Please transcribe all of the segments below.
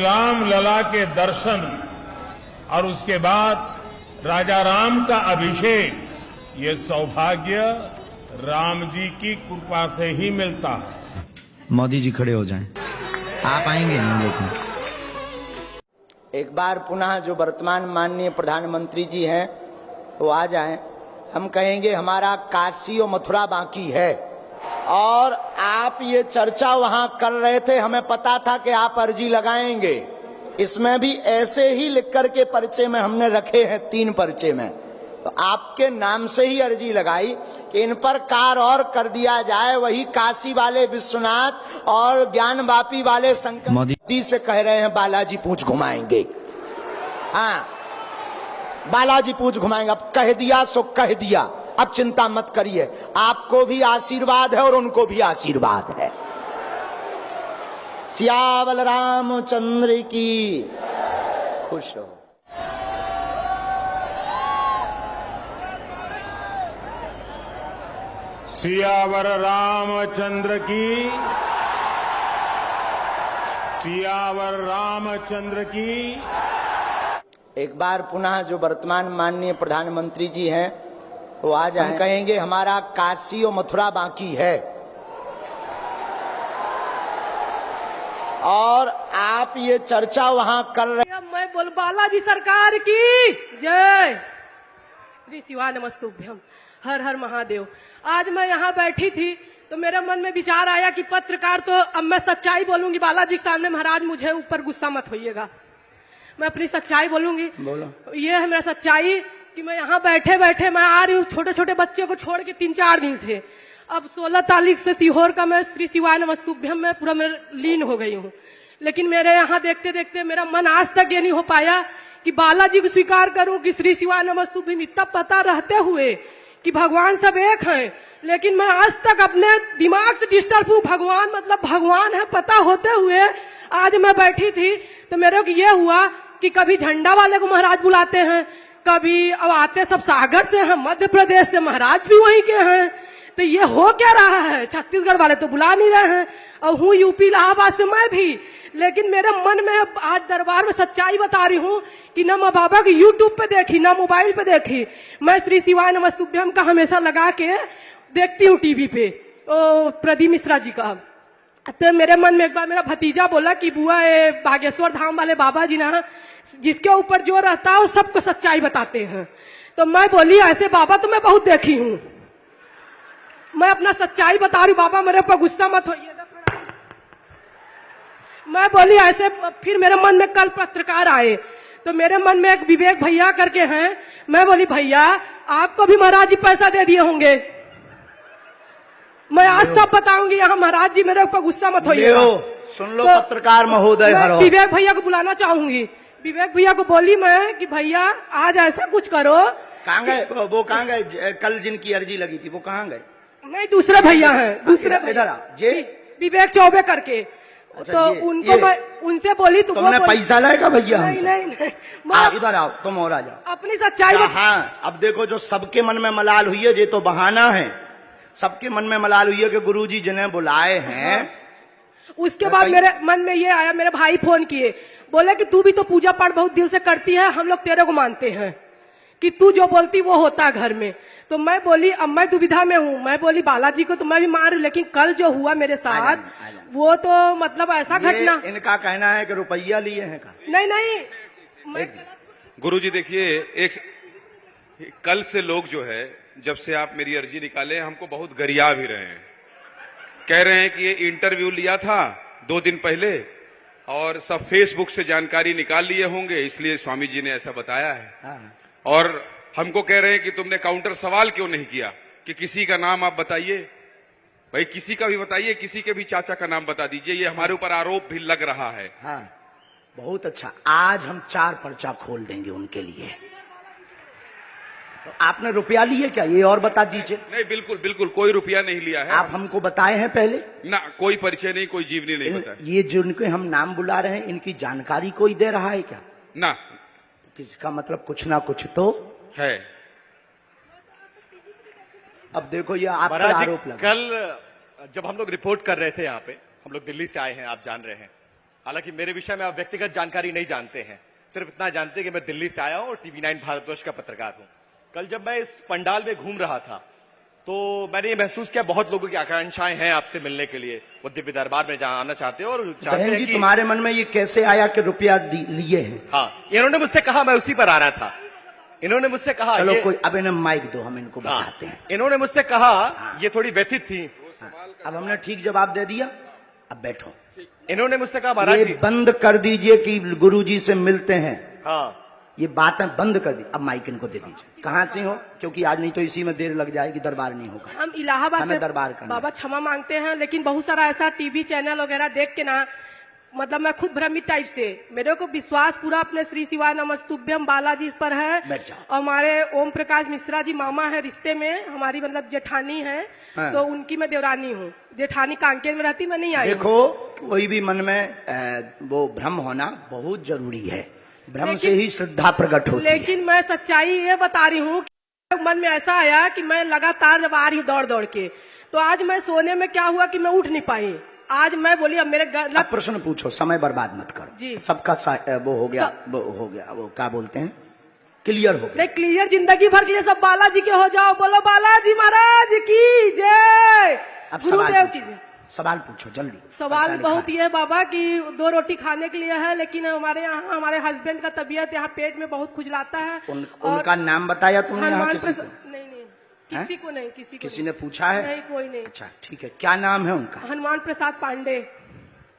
राम लला के दर्शन और उसके बाद राजा राम का अभिषेक, ये सौभाग्य राम जी की कृपा से ही मिलता है। मोदी जी खड़े हो जाएं, आप आएंगे नहीं लेकिन। एक बार पुनः जो वर्तमान माननीय प्रधानमंत्री जी हैं वो आ जाएं। हम कहेंगे हमारा काशी और मथुरा बाकी है, और आप ये चर्चा वहां कर रहे थे, हमें पता था कि आप अर्जी लगाएंगे। इसमें भी ऐसे ही लिख करके पर्चे में हमने रखे हैं, 3 पर्चे में, तो आपके नाम से ही अर्जी लगाई कि इन पर कार्य और कर दिया जाए। वही काशी वाले विश्वनाथ और ज्ञानवापी वाले शंकर मोदी से कह रहे हैं बालाजी पूंछ घुमाएंगे। हाँ, बालाजी पूंछ घुमाएंगे। अब कह दिया सो कह दिया, अब चिंता मत करिए, आपको भी आशीर्वाद है और उनको भी आशीर्वाद है। सियावल रामचंद्र की खुश रहो। सियावर रामचंद्र की, सियावर रामचंद्र की। एक बार पुनः जो वर्तमान माननीय प्रधानमंत्री जी हैं वो आ जाएं। हम कहेंगे हमारा काशी और मथुरा बाकी है, और आप ये चर्चा वहां कर रहे। मैं बोल बालाजी सरकार की जय, श्री शिवाय नमस्तुभ्यम, हर हर महादेव। आज मैं यहाँ बैठी थी तो मेरे मन में विचार आया कि पत्रकार, तो अब मैं सच्चाई बोलूंगी बालाजी के सामने। महाराज मुझे ऊपर गुस्सा मत होइएगा, मैं अपनी सच्चाई बोलूंगी। बोलो। ये है मेरा सच्चाई कि मैं यहाँ बैठे बैठे मैं आ रही हूँ छोटे छोटे बच्चे को छोड़ के 3-4 दिन से। अब 16 तारीख से सीहोर का मैं श्री शिवाय नमस्तुभ्यम में पूरा मैं लीन हो गई हूँ। लेकिन मेरे यहाँ देखते देखते मेरा मन आज तक ये नहीं हो पाया कि बालाजी को स्वीकार करूं कि श्री शिवाय नमस्तुभ्यम। इतना पता रहते हुए कि भगवान सब एक हैं, लेकिन मैं आज तक अपने दिमाग से डिस्टर्ब हूँ। भगवान मतलब भगवान है पता होते हुए आज मैं बैठी थी तो मेरे को ये हुआ कि कभी झंडा वाले को महाराज बुलाते हैं, कभी अब आते सब सागर से हैं, मध्य प्रदेश से, महाराज भी वहीं के हैं। तो ये हो क्या रहा है? छत्तीसगढ़ वाले तो बुला नहीं रहे हैं, और हूँ यूपी इलाहाबाद से मैं भी। लेकिन मेरे मन में आज दरबार में सच्चाई बता रही हूँ कि न मैं बाबा की यूट्यूब पे देखी, न मोबाइल पे देखी, मैं श्री शिवाय नमस्तुभ्यम का हमेशा लगा के देखती हूँ टीवी पे, प्रदीप मिश्रा जी का। तो मेरे मन में एक बार मेरा भतीजा बोला कि बुआ ये बागेश्वर धाम वाले बाबा जी ना, जिसके ऊपर जो रहता है वो सबको सच्चाई बताते हैं। तो मैं बोली ऐसे बाबा तो मैं बहुत देखी हूँ, मैं अपना सच्चाई बता रही हूँ, बाबा मेरे ऊपर गुस्सा मत होइए। मैं बोली ऐसे। फिर मेरे मन में कल पत्रकार आए तो मेरे मन में एक विवेक भैया करके हैं, मैं बोली भैया आपको भी महाराज जी पैसा दे दिए होंगे, मैं आज सब बताऊंगी। यहाँ महाराज जी मेरे ऊपर गुस्सा मत होइए। सुन लो तो पत्रकार महोदय, विवेक भैया को बुलाना चाहूंगी। विवेक भैया को बोली मैं कि भैया आज ऐसा कुछ करो। कहाँ गए वो? कहाँ गए? कल जिनकी अर्जी लगी थी वो कहाँ गए? नहीं, दूसरे भैया हैं, दूसरे इधर आ जे विवेक चौबे करके। अच्छा, तो उनको मैं उनसे बोली तो तुमने पैसा लाएगा भैया? नहीं, इधर आओ, तुम और आ जाओ। अपनी सच्चाई। हाँ, अब देखो जो सबके मन में मलाल हुई है, ये तो बहाना है। सबके मन में मलाल हुई है कि गुरुजी जिन्हें बुलाए हैं। उसके बाद मेरे मन में ये आया, मेरे भाई फोन किए, बोले कि तू भी तो पूजा पाठ बहुत दिल से करती है, हम लोग तेरे को मानते हैं कि तू जो बोलती वो होता है घर में। तो मैं बोली अब मैं दुविधा में हूँ। मैं बोली बालाजी को तो मैं भी मान रही हूँ, लेकिन कल जो हुआ मेरे साथ वो तो मतलब ऐसा घटना। इनका कहना है कि रुपया लिए हैं का? नहीं, गुरुजी देखिए, एक कल से लोग जो है, जब से आप मेरी अर्जी निकाले हमको बहुत गरिया भी रहे हैं, कह रहे हैं कि ये इंटरव्यू लिया था 2 दिन पहले और सब फेसबुक से जानकारी निकाल लिए होंगे, इसलिए स्वामी जी ने ऐसा बताया है। और हमको कह रहे हैं कि तुमने काउंटर सवाल क्यों नहीं किया कि किसी का नाम आप बताइए। भाई किसी का भी बताइए, किसी के भी चाचा का नाम बता दीजिए, ये हमारे ऊपर आरोप भी लग रहा है। हाँ, बहुत अच्छा। आज हम 4 पर्चा खोल देंगे उनके लिए। तो आपने रुपया लिए क्या, ये और बता दीजिए। नहीं, बिल्कुल बिल्कुल कोई रुपया नहीं लिया है। आप हमको बताए हैं पहले ना? कोई परिचय नहीं, कोई जीवनी नहीं बताया। ये जिनको हम नाम बुला रहे हैं, इनकी जानकारी कोई दे रहा है क्या? ना। किसका मतलब कुछ ना कुछ तो है। अब देखो ये आप पर आरोप लगा। कल जब हम लोग रिपोर्ट कर रहे थे यहाँ पे, हम लोग दिल्ली से आए हैं, आप जान रहे हैं, हालांकि मेरे विषय में आप व्यक्तिगत जानकारी नहीं जानते हैं, सिर्फ इतना जानते हैं कि मैं दिल्ली से आया हूं और टीवी9 भारतवर्ष का पत्रकार हूं। कल जब मैं इस पंडाल में घूम रहा था तो मैंने ये महसूस किया बहुत लोगों की आकांक्षाएं हैं आपसे मिलने के लिए, वो दिव्य दरबार में जहां आना चाहते हैं और चाहते बहन हैं जी कि तुम्हारे मन में ये कैसे आया कि रुपया लिए हैं? हाँ, इन्होंने मुझसे कहा, मैं उसी पर आ रहा था। इन्होंने मुझसे कहा, चलो कोई अब इन्हें माइक दो, हम इनको बताते हैं। इन्होंने मुझसे कहा, ये थोड़ी व्यथित थी। अब हमने ठीक जवाब दे दिया, अब बैठो। इन्होंने मुझसे कहा महाराज ये जी, बंद कर दीजिए कि गुरुजी से मिलते हैं, हाँ ये बातें बंद कर दी। अब माइक इनको दे दीजिए। कहाँ से हो? क्योंकि आज नहीं तो इसी में देर लग जाएगी, दरबार नहीं होगा। हम इलाहाबाद हमें से दरबार करना बाबा क्षमा मांगते हैं, लेकिन बहुत सारा ऐसा टीवी चैनल वगैरह देख के ना मतलब मैं खुद भ्रमित टाइप से, मेरे को विश्वास पूरा अपने श्री शिवाय नमस्तुभ्यम बालाजी पर है। बैठ जाओ। और हमारे ओम प्रकाश मिश्रा जी मामा है रिश्ते में, हमारी मतलब जेठानी है, हाँ। तो उनकी मैं देवरानी हूँ। जेठानी कांकेर में रहती, मैं नहीं आई हूँ। देखो कोई भी मन में वो भ्रम होना बहुत जरूरी है, भ्रम से ही श्रद्धा प्रकट होती है। लेकिन मैं सच्चाई ये बता रही हूँ कि मन में ऐसा आया कि मैं लगातार जब आ रही हूँ दौड़ दौड़ के, तो आज मैं सोने में क्या हुआ कि मैं उठ नहीं पाई। आज मैं बोली अब मेरे अब प्रश्न पूछो, समय बर्बाद मत करो जी। सबका वो हो गया, वो हो गया, वो क्या बोलते हैं, क्लियर हो गया। नहीं, क्लियर जिंदगी भर के लिए सब बालाजी के हो जाओ। बोलो बालाजी महाराज की जय, अब गुरुदेव की जय। सवाल पूछो जल्दी। सवाल पर्चा बहुत लिखा ये है बाबा कि 2 रोटी खाने के लिए है, लेकिन हमारे यहाँ हमारे हस्बैंड का तबीयत यहाँ पेट में बहुत खुजलाता है। उनका नाम बताया तुमने यहाँ हनुमान किसी को? नहीं नहीं, किसी को नहीं, किसी को किसी नहीं। ने पूछा है? नहीं, कोई नहीं। अच्छा ठीक है, क्या नाम है उनका? हनुमान प्रसाद पांडे।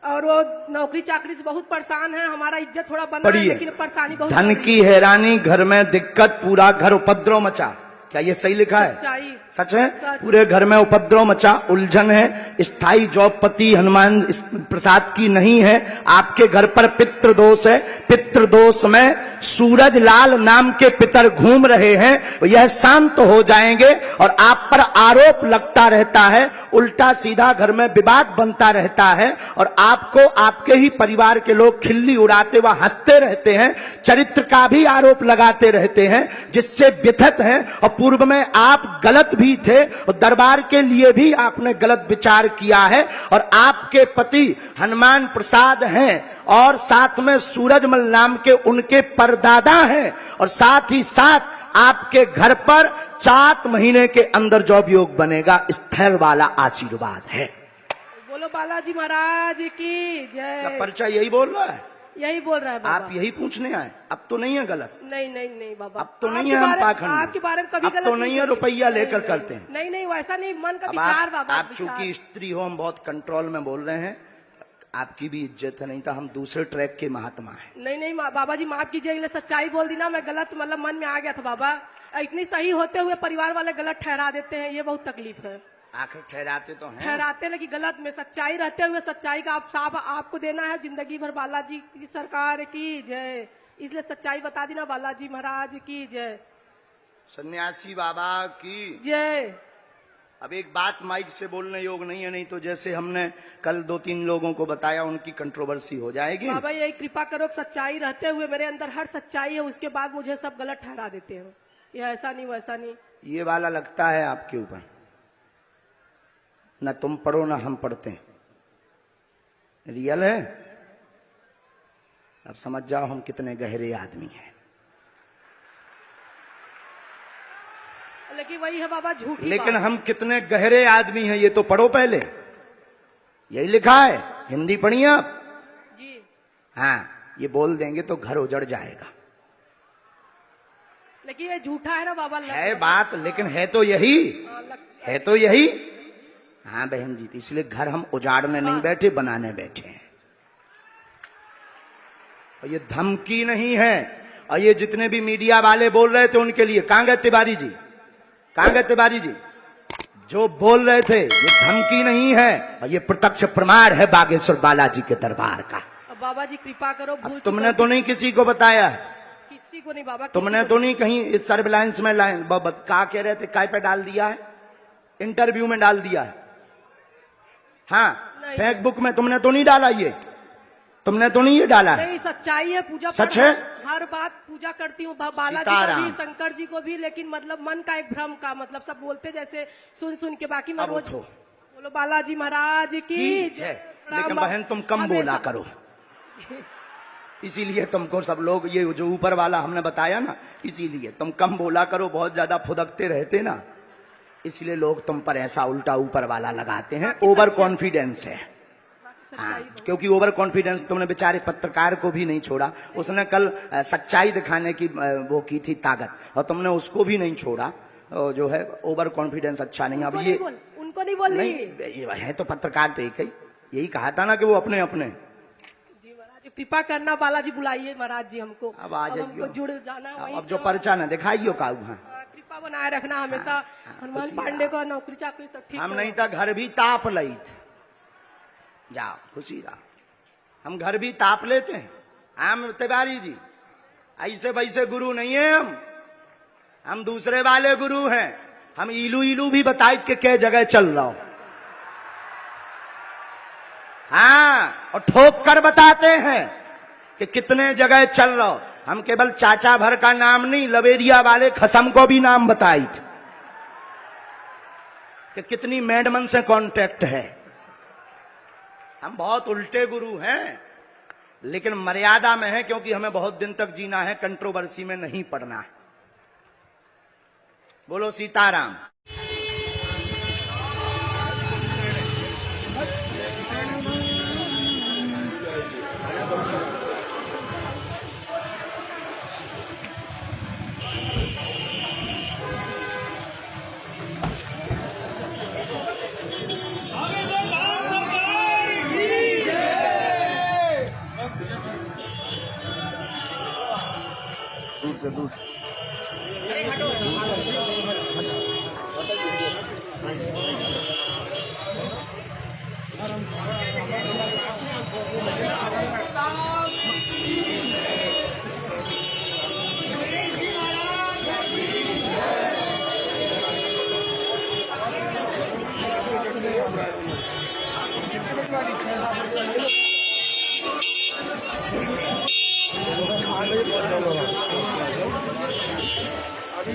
और वो नौकरी चाकरी से बहुत परेशान है, हमारा इज्जत थोड़ा बना है, पढ़िए। लेकिन परेशानी बहुत धन हो रही की हैरानी, घर में दिक्कत, पूरा घर उपद्रव मचा। क्या ये सही लिखा है? सच्चाई। सच है? सच। पूरे घर में उपद्रव मचा, उलझन है, स्थायी जॉबपति हनुमान प्रसाद की नहीं है। आपके घर पर पितृदोष है, पितृदोष में सूरज लाल नाम के पितर घूम रहे हैं, यह शांत हो जाएंगे और आप पर आरोप लगता रहता है, उल्टा सीधा घर में विवाद बनता रहता है और आपको आपके ही परिवार के लोग खिल्ली उड़ाते व हंसते रहते हैं, चरित्र का भी आरोप लगाते रहते हैं, जिससे व्यथित हैं। और पूर्व में आप गलत भी थे और दरबार के लिए भी आपने गलत विचार किया है और आपके पति हनुमान प्रसाद हैं और साथ में सूरजमल नाम के उनके परदादा हैं और साथ ही साथ आपके घर पर 7 महीने के अंदर जॉब योग बनेगा, स्थैर्य वाला आशीर्वाद है। बोलो बालाजी महाराज की जय। पर्चा यही बोल रहा है? यही बोल रहा है बाबा। आप यही पूछने आए? अब तो नहीं है गलत? नहीं नहीं नहीं बाबा, अब तो नहीं है हम पाखंड, आपके बारे में कभी अब गलत तो नहीं है रुपया लेकर नहीं, करते हैं। नहीं नहीं, वैसा नहीं, मन का अब विचार बाबा। आप चूंकि स्त्री हो, हम बहुत कंट्रोल में बोल रहे हैं, आपकी भी इज्जत है, नहीं तो हम दूसरे ट्रैक के महात्मा हैं। नहीं नहीं बाबा जी माफ कीजिए, सच्चाई बोल दी ना, मैं गलत मतलब मन में आ गया था बाबा। इतनी सही होते हुए परिवार वाले गलत ठहरा देते हैं, ये बहुत तकलीफ है। आखिर ठहराते तो हैं, ठहराते लेकिन गलत में, सच्चाई रहते हुए सच्चाई का आप साफ आपको देना है। जिंदगी भर बालाजी की सरकार की जय, इसलिए सच्चाई बता दी ना, बालाजी महाराज की जय। सन्यासी बाबा की जय। अब एक बात माइक से बोलने योग नहीं है, नहीं तो जैसे हमने कल 2-3 लोगों को बताया उनकी कंट्रोवर्सी हो जाएगी। बाबा यही कृपा करो, सच्चाई रहते हुए मेरे अंदर हर सच्चाई है, उसके बाद मुझे सब गलत ठहरा देते हो। ये ऐसा नहीं वैसा नहीं। ये वाला लगता है आपके ऊपर, न तुम पढ़ो न हम पढ़ते हैं, रियल है। अब समझ जाओ हम कितने गहरे आदमी हैं। लेकिन वही है बाबा झूठी लेकिन बात। हम कितने गहरे आदमी हैं ये तो पढ़ो पहले, यही लिखा है, हिंदी पढ़िए आप जी। हाँ, ये बोल देंगे तो घर उजड़ जाएगा। लेकिन ये झूठा है ना बाबा। है बात, लेकिन है तो यही, है तो यही। हाँ बहन जी, इसलिए घर हम उजाड़ने नहीं बैठे, बनाने बैठे हैं। और ये धमकी नहीं है। और ये जितने भी मीडिया वाले बोल रहे थे उनके लिए, कहां गए तिवारी जी, कहां गए तिवारी जी? जो बोल रहे थे ये धमकी नहीं है, और ये प्रत्यक्ष प्रमाण है बागेश्वर बालाजी के दरबार का। बाबा जी कृपा करो, भूल तुमने तो नहीं किसी को बताया, किसी को नहीं बाबा, तुमने तो नहीं कहीं इस सर्विलांस में कहा कह रहे थे, काय पे डाल दिया है, इंटरव्यू में डाल दिया है। हाँ, फेसबुक में तुमने तो नहीं डाला, ये तुमने तो नहीं ये डाला है। नहीं, सच्चाई है, पूजा सच है, हर बात पूजा करती हूँ, बालाजी को भी, शंकर जी को भी, लेकिन मतलब मन का एक भ्रम का, मतलब सब बोलते जैसे सुन सुन के, बाकी मैं रोज बोलो बालाजी महाराज की जय। लेकिन बहन तुम कम बोला करो, इसीलिए तुमको सब लोग ये जो ऊपर वाला हमने बताया ना, इसीलिए तुम कम बोला करो, बहुत ज्यादा फुदकते रहते ना, इसलिए लोग तुम पर ऐसा उल्टा ऊपर वाला लगाते हैं। ओवर कॉन्फिडेंस है। हाँ, क्योंकि ओवर कॉन्फिडेंस तुमने बेचारे पत्रकार को भी नहीं छोड़ा। उसने कल सच्चाई दिखाने की वो की थी ताकत, और तुमने उसको भी नहीं छोड़ा। जो है ओवर कॉन्फिडेंस अच्छा नहीं। अब ये उनको नहीं बोल रही है तो पत्रकार तो एक ही, यही कहा था ना कि वो अपने अपने। जी महाराज कृपा करना, बालाजी बुलाइए महाराज जी हमको। अब आ जाइए, हमको जुड़ जाना। अब जो पर्चा ना दिखाइयो का कृपा बनाए रखना हमेशा। हनुमान पांडे को नौकरी चाकरी सब ठीक। हम नहीं था घर भी ताप लई जाओ खुशी रहा। हम घर भी ताप लेते हैं। हम तिवारी जी ऐसे वैसे गुरु नहीं है, हम दूसरे वाले गुरु हैं। हम इलू इलू भी बताए कि क्या जगह चल रहा हो। हाँ, और ठोक कर बताते हैं कि कितने जगह चल रहा हो। हम केवल चाचा भर का नाम नहीं, लवेरिया वाले खसम को भी नाम बताई थे कि कितनी मैडमन से कांटेक्ट है। हम बहुत उल्टे गुरु हैं, लेकिन मर्यादा में है, क्योंकि हमें बहुत दिन तक जीना है, कंट्रोवर्सी में नहीं पड़ना है। बोलो सीताराम। दूर से दूर अभी